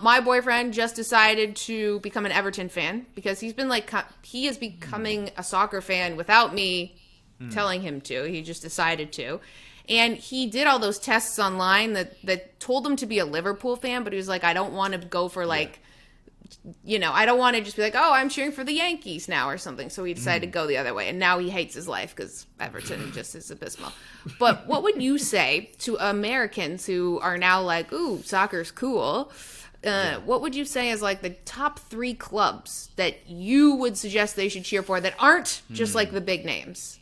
My boyfriend just decided to become an Everton fan because he is becoming a soccer fan without me telling him to. He just decided to. And he did all those tests online that told him to be a Liverpool fan, but he was like, I don't want to go for I don't want to just be like, oh, I'm cheering for the Yankees now or something. So he decided to go the other way. And now he hates his life because Everton just is abysmal. But what would you say to Americans who are now like, ooh, soccer's cool? What would you say is like the top 3 clubs that you would suggest they should cheer for that aren't just like the big names?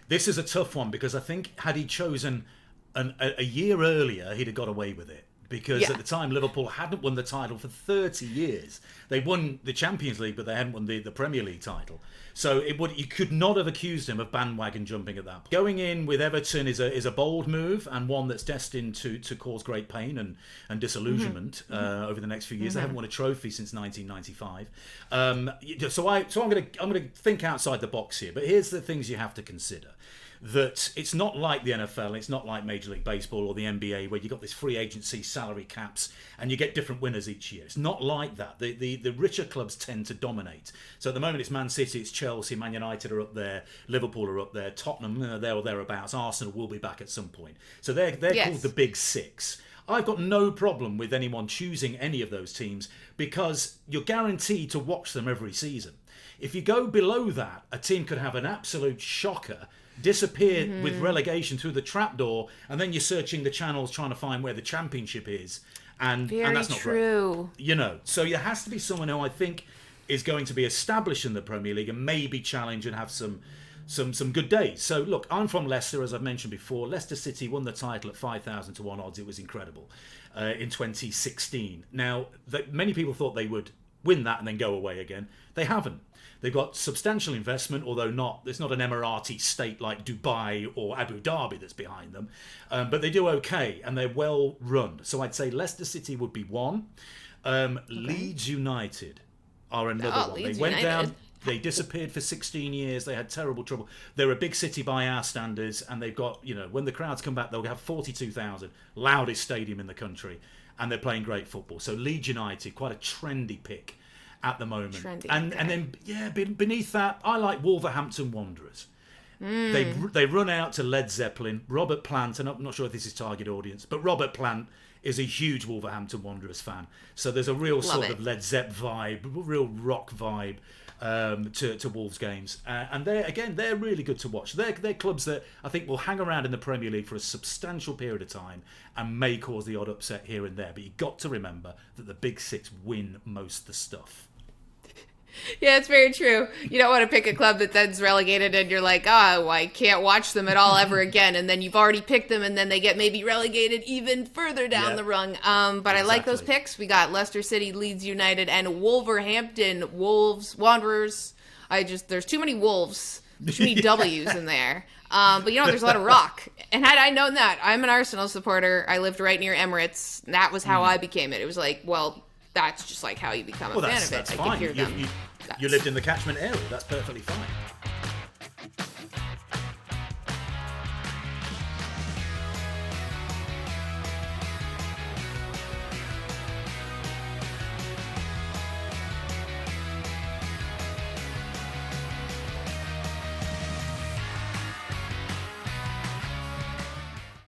This is a tough one because I think had he chosen a year earlier, he'd have got away with it. Because at the time, Liverpool hadn't won the title for 30 years. They won the Champions League, but they hadn't won the Premier League title. So you could not have accused him of bandwagon jumping at that point. Going in with Everton is a bold move and one that's destined to cause great pain and disillusionment over the next few years. They haven't won a trophy since 1995. So I'm going to think outside the box here. But here's the things you have to consider. That it's not like the NFL, it's not like Major League Baseball or the NBA where you've got this free agency salary caps and you get different winners each year. It's not like that. The richer clubs tend to dominate. So at the moment it's Man City, it's Chelsea, Man United are up there, Liverpool are up there, Tottenham, there or thereabouts, Arsenal will be back at some point. So they're called the Big Six. I've got no problem with anyone choosing any of those teams because you're guaranteed to watch them every season. If you go below that, a team could have an absolute shocker, disappear with relegation through the trapdoor, and then you're searching the channels trying to find where the championship is, and that's not true. Great. So there has to be someone who I think is going to be established in the Premier League and maybe challenge and have some good days. So look, I'm from Leicester, as I've mentioned before. Leicester City won the title at 5,000 to 1 odds. It was incredible in 2016. Now, many people thought they would win that and then go away again. They haven't. They've got substantial investment, although it's not an Emirati state like Dubai or Abu Dhabi that's behind them. But they do okay, and they're well run. So I'd say Leicester City would be one. Leeds United are another one. They went down, they disappeared for 16 years. They had terrible trouble. They're a big city by our standards, and they've got, when the crowds come back, they'll have 42,000, loudest stadium in the country, and they're playing great football. So Leeds United, quite a trendy pick at the moment. And then beneath that, I like Wolverhampton Wanderers. They run out to Led Zeppelin. Robert Plant, and I'm not sure if this is target audience, but Robert Plant is a huge Wolverhampton Wanderers fan. So there's a real sort of Led Zepp vibe, real rock vibe to Wolves games. And they're really good to watch. They're clubs that I think will hang around in the Premier League for a substantial period of time and may cause the odd upset here and there. But you've got to remember that the Big Six win most of the stuff. Yeah, it's very true. You don't want to pick a club that then's relegated and you're like, oh, I can't watch them at all ever again. And then you've already picked them and then they get maybe relegated even further down the rung. But I like those picks. We got Leicester City, Leeds United, and Wolverhampton Wanderers. There's too many Wolves. There's too many W's in there. But there's a lot of rock. And had I known that, I'm an Arsenal supporter. I lived right near Emirates. That was how I became it. It was like, well, that's just like how you become a fan of it. That's fine. You lived in the catchment area. That's perfectly fine.